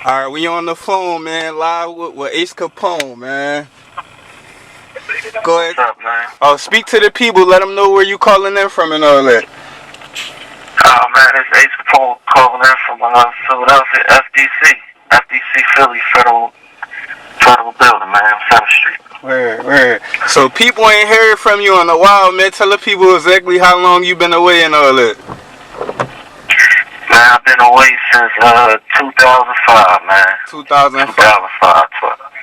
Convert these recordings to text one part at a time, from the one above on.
All right, we on the phone, man, live with Ace Capone, man. Go ahead. What's up, man? Oh, speak to the people. Let them know where you calling in from and all that. Oh, man, it's Ace Capone calling in from Philadelphia, FDC, Philly, Federal Building, man, 7th Street. Where? So people ain't heard from you in a while, man. Tell the people exactly how long you been away and all that. Man, I've been away since 2005, man. 2005. 2005,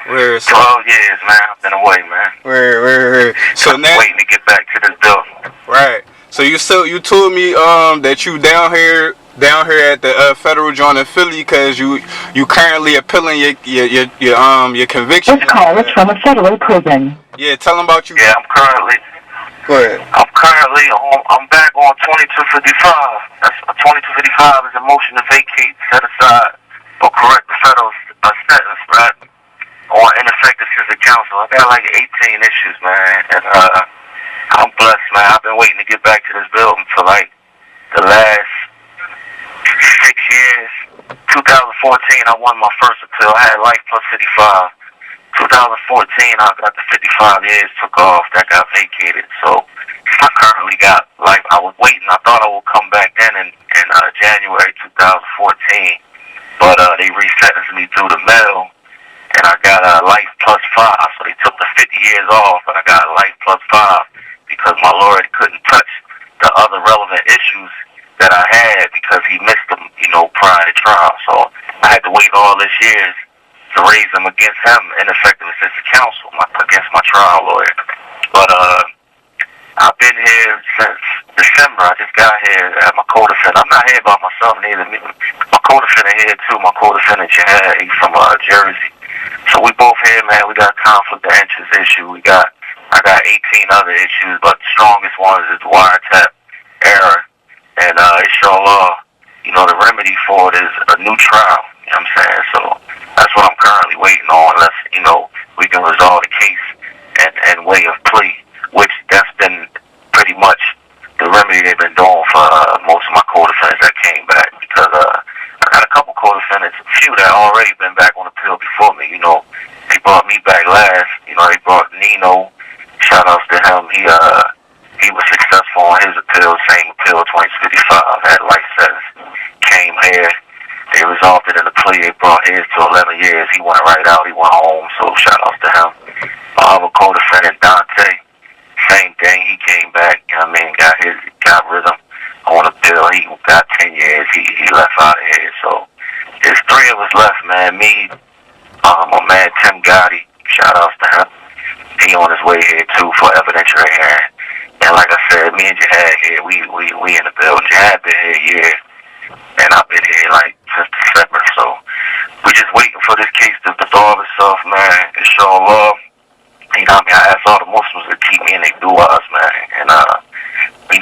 Where? 12 years, man. I've been away, man. Where? So now, waiting to get back to this building. right. So you told me that you down here at the Federal Joint in Philly because you currently appealing your conviction. This call is from a federal prison. Yeah, tell them about you. Yeah, I'm currently I'm back on 2255. That's 2255 is a motion to vacate, set aside, or correct the federal sentence, right? On ineffective citizen counsel. I got like 18 issues, man, and I'm blessed, man. I've been waiting to get back to this building for like the last 6 years. 2014, I won my first appeal. I had life plus 55. 2014, I got the 55 years, took off. That got vacated. So I currently got life. I was waiting. I thought I would come back then in January 2014, but they resentenced me through the mail, and I got life plus 5. So they took the 50 years off, and I got life plus 5 because my lawyer couldn't touch the other relevant issues that I had because he missed them, prior to trial. So I had to wait all this years to raise them against him, ineffective assistant counsel, against my trial lawyer. But I've been here since December. I just got here at my co-defendant. I'm not here by myself neither. My co-defendant here too. My co-defendant Jihad, he's from Jersey. So we both here, man. We got conflict of interest issue. I got 18 other issues, but the strongest one is the wiretap error. And inshallah, the remedy for it is a new trial. You know what I'm saying? So that's what I'm currently waiting on, unless, we can resolve the case and way of plea, which that's been pretty much the remedy they've been doing for most of my co-defendants that came back, because I got a couple co-defendants, a few that already been back on appeal before me. They brought me back last. They brought Nino. Shout outs to him. He was successful on his appeal, same appeal, 2055, had life sentence. Came here. They resolved it in the plea. They brought his to 11 years. He went right out. He went home. So shout outs to him. My other co-defendant, Dante, same thing. He came back. Got rhythm on the bill. He got 10 years. He left out of here. So there's 3 of us left, man. Me, my man Tim Gotti. Shout outs to him. He on his way here too for evidentiary hearing. And like I said, me and Jihad here, we in the building. Jihad been here a year, and I've been here like since December. So we just waiting for this case to resolve itself, man. Inshallah. I ask all the Muslims to keep me in their du'as, man. And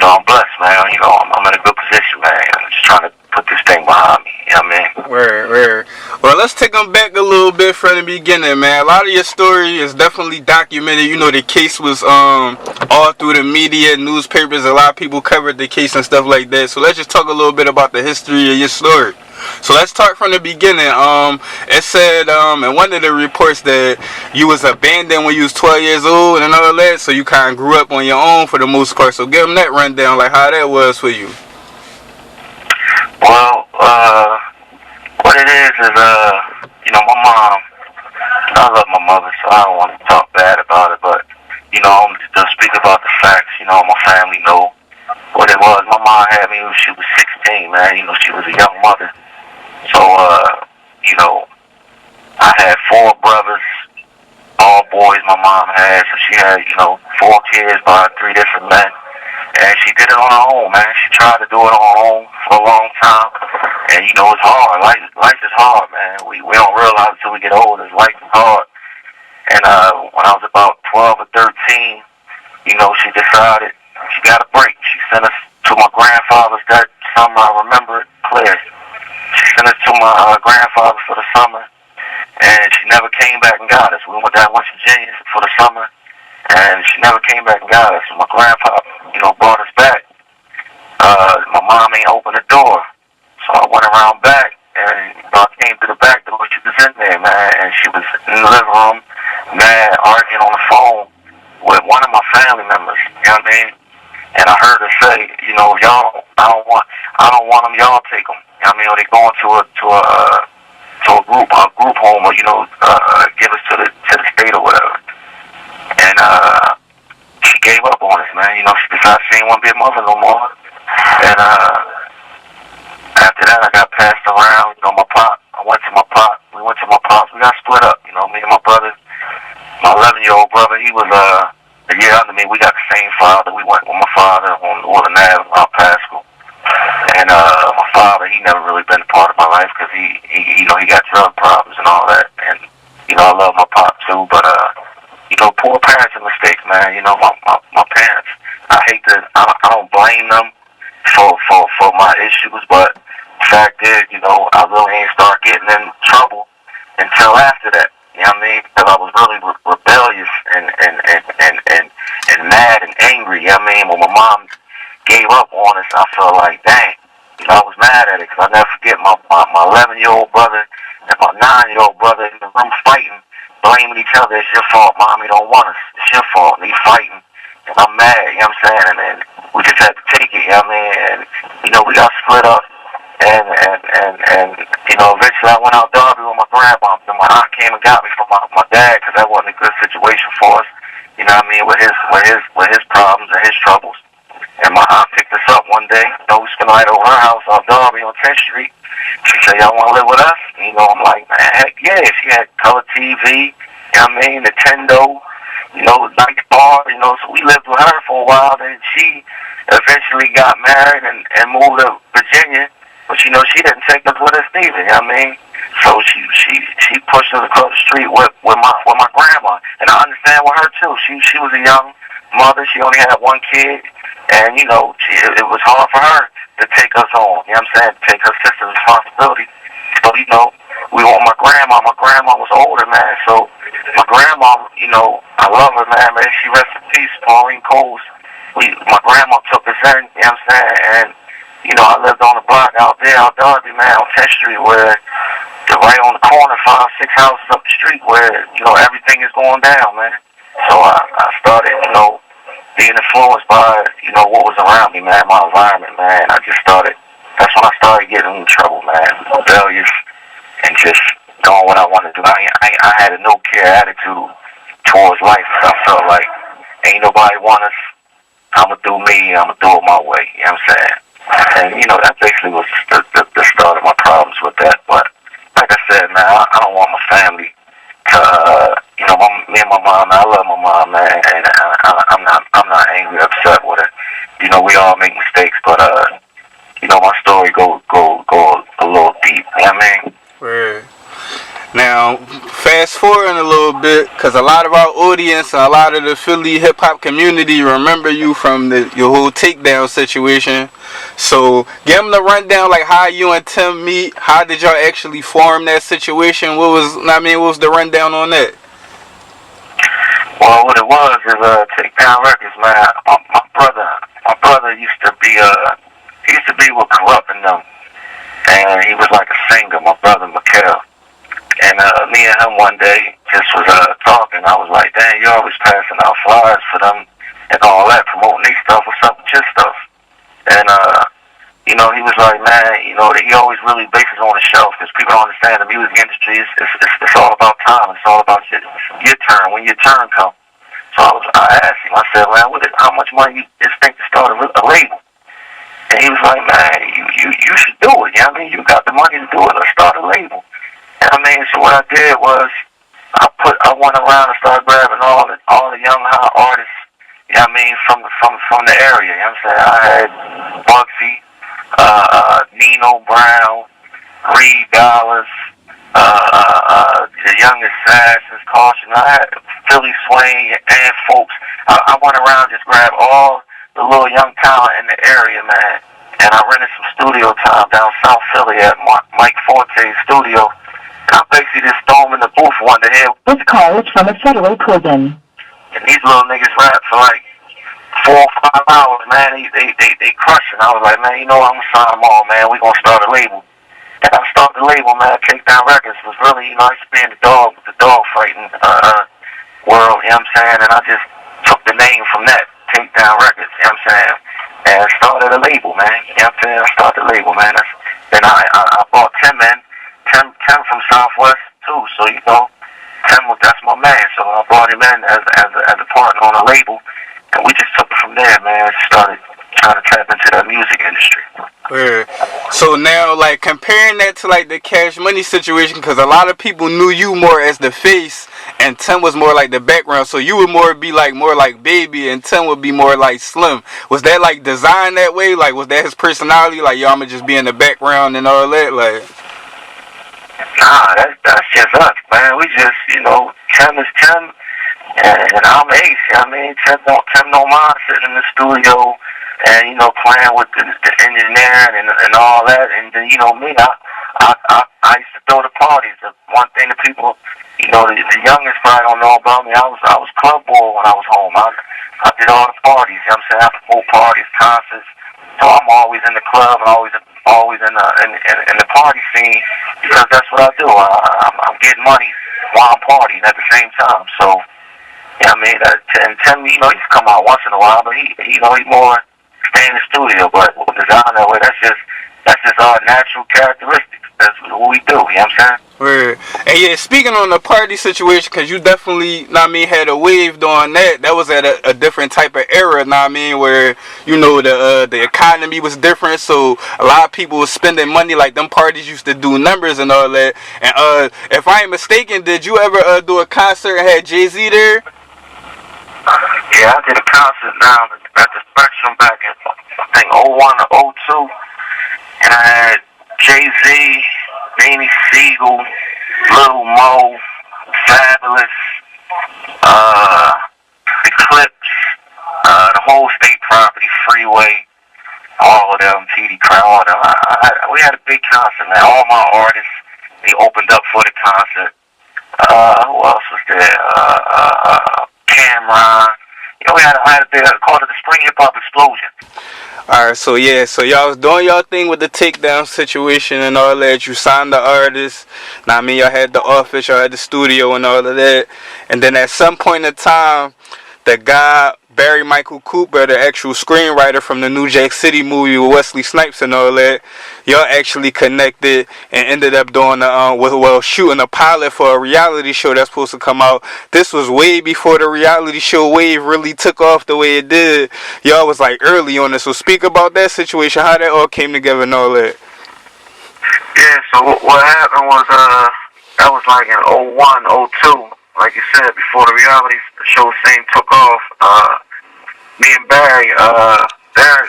I'm blessed, man. I'm in a good position, man. I'm just trying to put this thing behind me. You know what I mean? Where? Well, let's take them back a little bit from the beginning, man. A lot of your story is definitely documented. The case was all through the media, newspapers. A lot of people covered the case and stuff like that. So let's just talk a little bit about the history of your story. So let's start from the beginning. It said in one of the reports that you was abandoned when you was 12 years old and all that. So you kind of grew up on your own for the most part. So give them that rundown, like how that was for you. Well, what it is, my mom, I love my mother, so I don't want to talk bad about it, but, I'm just speak about the facts. My family know what it was. My mom had me when she was 16, man. She was a young mother. So, I had 4 brothers, all boys my mom had, so she had, 4 kids by 3 different men. And she did it on her own, man. She tried to do it on her own for a long time. And, it's hard. Life is hard, man. We don't realize until we get older. Life is hard. And when I was about 12 or 13, she decided she got a break. She sent us to my grandfather's that summer. I remember it clear. She sent us to my grandfather's for the summer. And she never came back and got us. We went down to West Virginia for the summer. And she never came back and got us. So my grandpa, brought us back. My mom ain't opened the door. So I went around back, and I came to the back door. man, and she was in the living room, mad, arguing on the phone with one of my family members. You know what I mean? And I heard her say, you know, y'all, I don't want them. Y'all take them. You know what I mean? Or they going to a group home, or give us to the state or whatever. And she gave up on us, man. You know, she decided she didn't want to be a mother no more. And after that, I got passed around. You know, my pop. I went to my pop. We went to my pops. We got split up. You know, me and my brother. My 11-year-old brother, he was a year under me. We got the same father. We went with my father on Northern Ave, Mount Pascal. And my father, he never really been a part of my life because he got drug problems and all that. And I love my pop too, but poor parents are mistakes, man. You know, my parents. I don't blame them for my issues, but the fact is, I really ain't start getting in trouble until after that. You know what I mean? Because I was really rebellious and mad and angry. You know what I mean? When my mom gave up on us, I felt like, dang. I was mad at it because I never forget my 11-year-old brother and my 9-year-old brother in the room fighting, blaming each other. It's your fault, Mommy don't want us. It's your fault. And he's fighting. And I'm mad, you know what I'm saying? And then we just had to take it, you know what I mean? And, we got split up. And eventually I went out Derby with my grandma. And my aunt came and got me from my dad because that wasn't a good situation for us. You know what I mean? With his problems and his troubles. And my aunt picked us up one day. We spent the night over her house on Derby on 10th Street. She said, y'all want to live with us? And, I'm like, man, heck yeah. She had color TV, you know what I mean? Nintendo, nice bar, so we lived with her for a while. Then she eventually got married and moved to Virginia. But, she didn't take us with us neither, you know what I mean? So she pushed us across the street with my grandma. And I understand with her, too. She was a young mother. She only had one kid. And, it was hard for her to take us on, you know what I'm saying? Take her sister's responsibility. So, we want my grandma. My grandma was older, man. So, my grandma, I love her, man. She rest in peace, Pauline Coles. My grandma took us in, you know what I'm saying? And, I lived on the block out there, out Derby, man, on 10th Street, where right on the corner, 5, 6 houses up the street, where, everything is going down, man. So, I started, being influenced by, what was around me, man, my environment, man. That's when I started getting in trouble, man. Rebellious and just doing what I wanted to do. I had a no-care attitude towards life. I felt like ain't nobody want us. I'm going to do me. I'm going to do it my way. You know what I'm saying? And, that basically was the start of my problems with that. But like I said, man, I don't want my family to, me and my mom, I love my mom, man, and I'm not angry, upset with her. We all make mistakes, but my story go a little deep. You know what I mean? Right. Now, fast forwarding a little bit, because a lot of our audience and a lot of the Philly hip-hop community remember you from your whole Takedown situation. So, give them the rundown, like how you and Tim meet. How did y'all actually form that situation? What was the rundown on that? Well, what it was is Takedown Records, man. My brother used to be with Corrupt and them, and he was like a singer. My brother Mikhail, and me and him one day just was talking. I was like, "Dang, you always passing out flyers for them and all that, promoting their stuff. What's up with your stuff?" And he was like, "Man, he always really bases on the shelf because people don't understand the music industry. It's all about time. It's all about your turn when your turn comes." So I asked him. I said, "Man, how much money you just think to start a label?" And he was like, "Man, you should do it. You know what I mean? You got the money to do it. Let's start a label." And I mean, so what I did was I went around and started grabbing all the young hot artists. You know what I mean? From the area. You know what I'm saying? I had Bugsy, Nino Brown, Reed Dollars, the Young Assassins, Caution. I had Philly Swain and folks. I went around just grabbed all the little young talent in the area, man. And I rented some studio time down South Philly at Mike Forte's studio. And I basically just throw them in the booth one day. This call is from a federal prison. And these little niggas rap for like 4 or 5 hours, man. They crushing. I was like, man, I'm gonna sign them all, man. We gonna start a label. And I started the label, man. Takedown Records was really, I used to be in the dog fighting world, you know what I'm saying? And I just took the name from that, Takedown Records, you know what I'm saying? And started a label, man. You know what I'm saying? I started a label, man. Then I brought Tim in. Tim from Southwest too, so that's my man. So I brought him in as a partner on a label, and we just took it from there, man. Started trying to tap into the music industry. Word. So now, like, comparing that to like the Cash Money situation, because a lot of people knew you more as the face, and Tim was more like the background. So you would more like Baby, and Tim would be more like Slim. Was that like designed that way? Like, was that his personality? Like, yo, I'ma just be in the background and all that, like. Nah, that's just us, man. We just, Tim is Tim, and I'm Ace. I mean, Tim don't mind sitting in the studio and, playing with the engineering and all that. And then, me, I used to throw the parties. The one thing that people, the youngest probably don't know about me, I was club boy when I was home. I did all the parties, you know what I'm saying? After full parties, concerts. So I'm always in the club and always in the party scene because that's what I do. I'm getting money while I'm partying at the same time. So, yeah, I mean, and Tim, he's come out once in a while, but he more stay in the studio. But with design that way, that's just our natural characteristics. That's what we do. You know what I'm saying? Word. And yeah, speaking on the party situation, because you definitely, had a wave on that. That was at a different type of era, where, the economy was different. So a lot of people was spending money. Like, them parties used to do numbers and all that. And if I ain't mistaken, did you ever do a concert and had Jay-Z there? Yeah, I did a concert now at the Spectrum back in, I think, 01 or 02. And I had Jay-Z, Beanie Siegel, Lil Mo, Fabulous, Eclipse, the whole State Property, Freeway, all of them, TD Crown, all of them. We had a big concert, man. All my artists, they opened up for the concert. Who else was there? Cameron. We had a big, called it the Spring Hip Hop Explosion. Alright, so y'all was doing y'all thing with the Takedown situation and all that. You signed the artist. Y'all had the office, y'all had the studio and all of that. And then at some point in time, the guy, Barry Michael Cooper, the actual screenwriter from the New Jack City movie with Wesley Snipes and all that, y'all actually connected and ended up doing shooting a pilot for a reality show that's supposed to come out. This was way before the reality show wave really took off the way it did. Y'all was like early on it. So speak about that situation, how that all came together and all that. Yeah, so what happened was that was like in 01, 02. Like you said, before the reality show scene took off, me and Barry,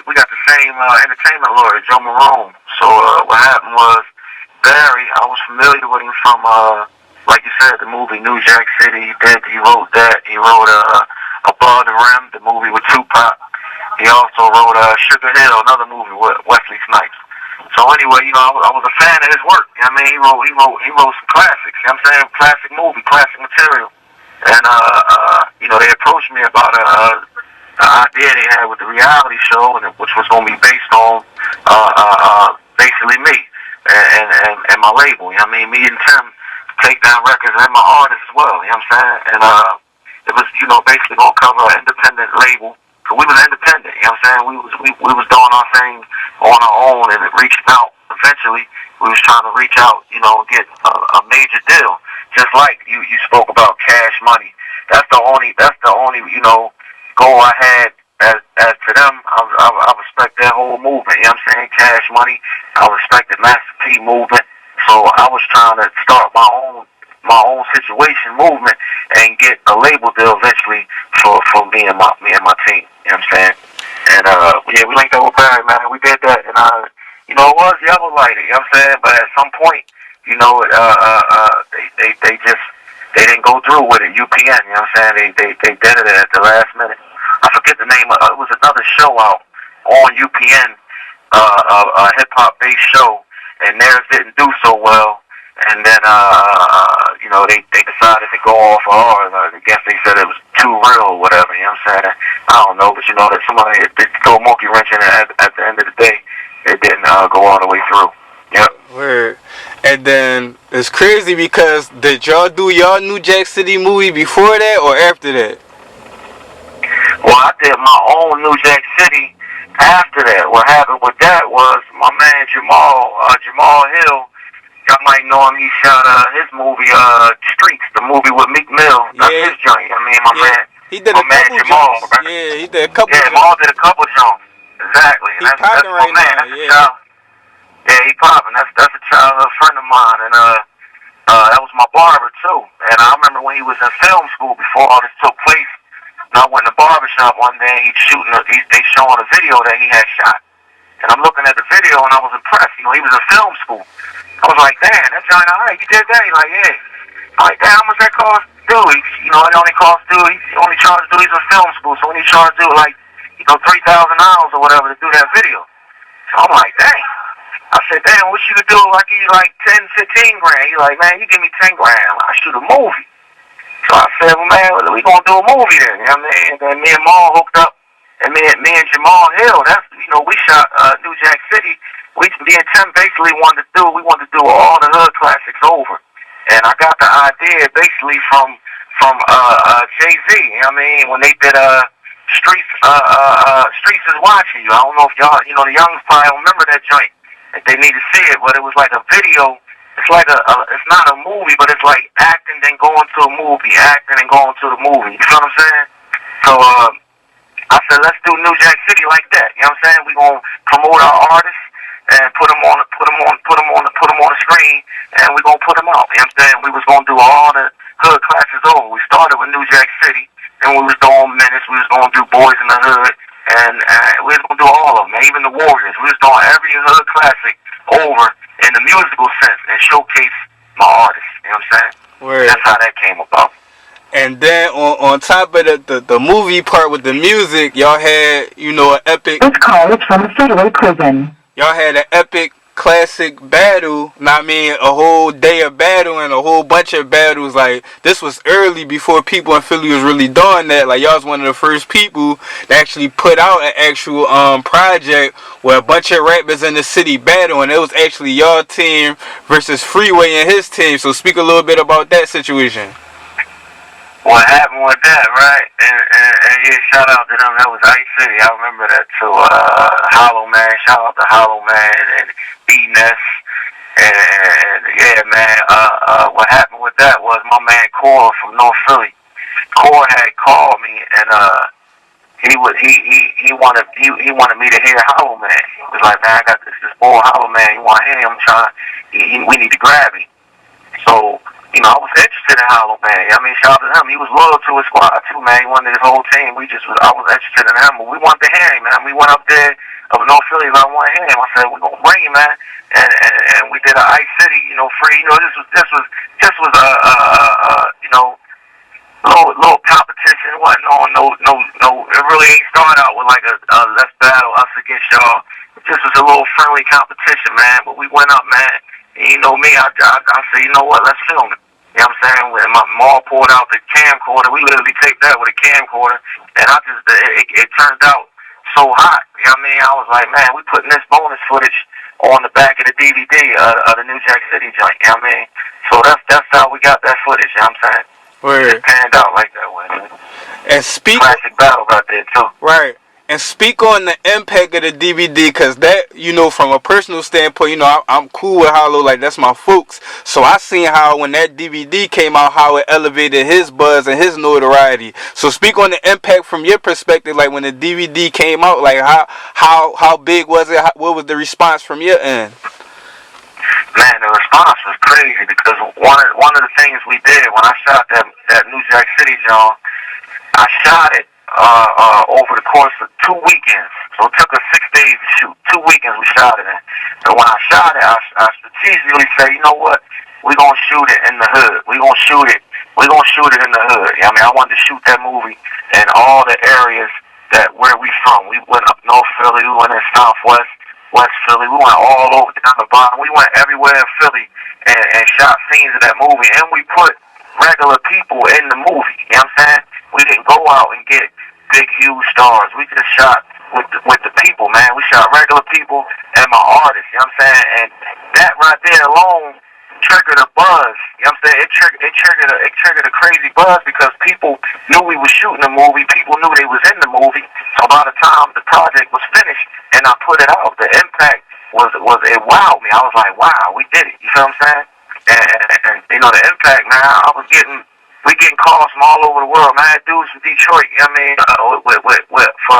we got the same entertainment lawyer, Joe Marone. So what happened was, Barry, I was familiar with him from, like you said, the movie New Jack City. He wrote that. He wrote Above the Rim, the movie with Tupac. He also wrote Sugar Hill, another movie with Wesley Snipes. So anyway, I was a fan of his work. I mean, he wrote some classics. You know what I'm saying? Classic movie, classic material. And they approached me about the idea they had with the reality show, which was going to be based on basically me and my label. You know what I mean? Me and Tim, Takedown Records, and my artists as well. You know what I'm saying? And it was basically going to cover an independent label. So we was independent. You know what I'm saying? We was doing our thing on our own and reaching out. Eventually, we was trying to reach out, and get a major deal. Just like you spoke about Cash Money. That's the only goal I had as to them. I respect their whole movement. You know what I'm saying? Cash Money. I respect the Master P movement. So I was trying to start my own situation movement and get a label deal eventually for me and my team. You know what I'm saying? And we linked up with Barry, man. We did that, and it was the other lighter. You know what I'm saying? But at some point, they didn't go through with it. UPN, you know what I'm saying? They did it at the last minute. I forget the name. It was another show out on UPN, a hip hop based show, and theirs didn't do so well. And then they decided to go off of ours. I guess they said it was too real or whatever. You know what I'm saying? I don't know, but that somebody did throw a monkey wrench in it at the end of the day. It didn't go all the way through. Yep. Word. And then it's crazy because did y'all do y'all New Jack City movie before that or after that? Well, I did my own New Jack City after that. What happened with that was my man Jamal Hill. Y'all might know him. He shot his movie Streets, the movie with Meek Mill. That's his joint. I mean, He did my a man couple Jamal. jumps. Right? Yeah, he did a couple Yeah, jumps. Jamal did a couple songs. Exactly. He That's popping my right man. now. That's a Yeah. child. Yeah, he popping. That's a childhood friend of mine, and that was my barber too. And I remember when he was in film school before all this took place. And I went in the barbershop one day. He's shooting. They showing a video that he had shot. And I'm looking at the video and I was impressed. You know, he was in film school. I was like, damn, that Johnny, all right, you did that? He's like, yeah. I'm like, damn, how much that cost? Dude, you know, it only cost dude. He only charged dude. He's in film school, so only charged dude like, you know, $3,000 or whatever to do that video. So I'm like, dang. I said, damn, what you could do? I give you like 10, 15 grand. He's like, man, you give me 10 grand. I shoot a movie. So I said, well, man, we gonna do a movie then. You know what I mean? And then me and Maul hooked up, and me and Jamal Hill. That's, you know, we shot New Jack City. Me and Tim basically wanted to do all the hood classics over. And I got the idea basically from Jay-Z. You know what I mean? When they did Streets is Watching You. I don't know if y'all, you know, the young probably don't remember that joint. If they need to see it, but it was like a video. It's like it's not a movie, but it's like acting then going to a movie, acting and going to the movie. You know what I'm saying? So I said, let's do New Jack City like that. You know what I'm saying? We gonna promote our artists and put them on the screen, and we gonna put them out. You know what I'm saying? We was gonna do all the hood classes over. We started with New Jack City, and we was doing Menace. We was gonna do Boys in the Hood, and we was gonna do all of them, even the Warriors. We was doing every hood classic over in the musical sense and showcase my artists. You know what I'm saying? Word. That's how that came about. And then on top of the movie part with the music, y'all had, you know, an epic. This call is from a federal prison. Y'all had an epic classic battle. I mean, a whole day of battle and a whole bunch of battles. Like, this was early before people in Philly was really doing that. Like, y'all was one of the first people that actually put out an actual project where a bunch of rappers in the city battle, and it was actually y'all team versus Freeway and his team. So speak a little bit about that situation. What happened with that, right? And yeah, shout out to them. That was Ice City. I remember that too. Hollow Man. Shout out to Hollow Man and B-Ness. And yeah, man. What happened with that was my man Core from North Philly. Core had called me and he wanted me to hear Hollow Man. He was like, man, I got this boy Hollow Man. You want to hear him? We need to grab him. So, you know, I was interested in Hollow Man. I mean, shout out to him. He was loyal to his squad too, man. He wanted his whole team. I was interested in him, but we wanted to hear him, man. We went up there of North Philly. I want to hear him. I said, we're gonna bring him, man. And we did a Ice City, you know, free. You know, this was you know, little competition. It wasn't no. It really ain't started out with like a let's battle us against y'all. This was a little friendly competition, man. But we went up, man. And you know me, I said, you know what? Let's film it. You know what I'm saying? When my mom pulled out the camcorder, we literally taped that with a camcorder, and it turned out so hot. You know what I mean? I was like, man, we putting this bonus footage on the back of the DVD of the New Jack City joint. You know what I mean? So that's how we got that footage. You know what I'm saying? Word. It panned out like that way. And speak. Classic battle out there too. Right. And speak on the impact of the DVD, because that, you know, from a personal standpoint, you know, I'm cool with Hollow, like, that's my folks. So I seen how when that DVD came out, how it elevated his buzz and his notoriety. So speak on the impact from your perspective, like when the DVD came out, like how big was it? What was the response from your end? Man, the response was crazy because one of the things we did when I shot that New Jack City joint, I shot it over the course of 2 weekends. So it took us 6 days to shoot. 2 weekends we shot it in. And when I shot it, I strategically said, you know what? We're going to shoot it in the hood. We're going to shoot it in the hood. I mean, I wanted to shoot that movie in all the areas where we from. We went up North Philly. We went in Southwest, West Philly. We went all over down the bottom. We went everywhere in Philly and shot scenes of that movie. And we put regular people in the movie. You know what I'm saying? We didn't go out and get big, huge stars. We just shot with the people, man. We shot regular people and my artists, you know what I'm saying? And that right there alone triggered a buzz, you know what I'm saying? It triggered a crazy buzz because people knew we were shooting a movie, people knew they was in the movie. So by the time the project was finished and I put it out, the impact was it wowed me. I was like, wow, we did it, you feel what I'm saying? And you know, the impact, man, we getting calls from all over the world, man. Dudes from Detroit, you know what I mean, for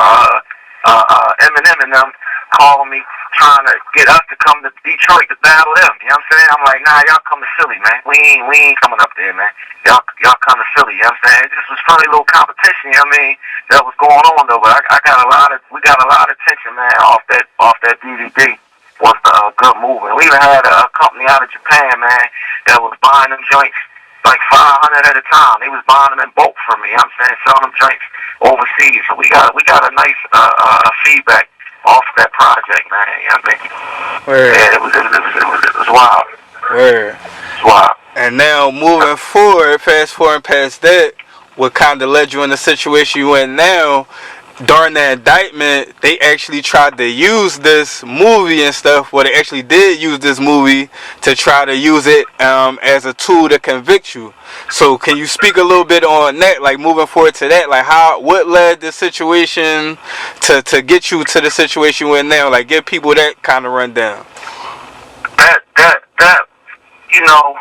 Eminem and them calling me, trying to get us to come to Detroit to battle them. You know what I'm saying? I'm like, nah, y'all come to Philly, man. We ain't coming up there, man. Y'all come to Philly. You know what I'm saying? This was funny little competition. You know what I mean? That was going on though. But we got a lot of attention, man, off that DVD. Was a good movie. We even had a company out of Japan, man, that was buying them joints like 500 at a time. They was buying them in bulk from me. You know what I'm saying, selling them joints overseas. So we got a nice feedback off of that project, man. You know what I mean? Word. Yeah, it was wild. Word. It was wild. And now moving forward, fast forward past that, what kind of led you in the situation you in now? During the indictment, they actually tried to use this movie and stuff. Well, they actually did use this movie to try to use it as a tool to convict you. So, can you speak a little bit on that? Like moving forward to that, like what led the situation to get you to the situation we're in now? Like, give people that kind of rundown. That, you know,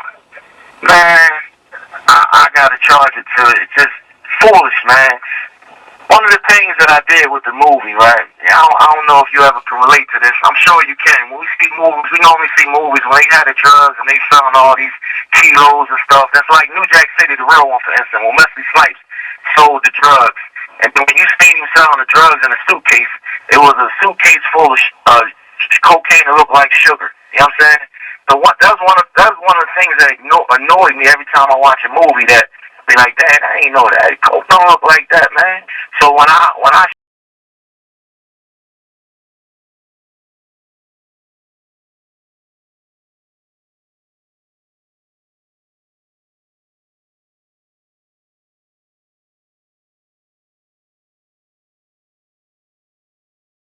man, I gotta charge it to it. It's just foolish, man. One of the things that I did with the movie, right? I don't know if you ever can relate to this. I'm sure you can. When we see movies, we normally see movies when they had the drugs and they selling all these kilos and stuff. That's like New Jack City, the real one, for instance, when Wesley Snipes sold the drugs. And then when you see him selling the drugs in a suitcase, it was a suitcase full of cocaine that looked like sugar. You know what I'm saying? So that was one of the things that annoyed me every time I watch a movie. That be like, Dad, I ain't know that. Coke don't look like that, man. So when I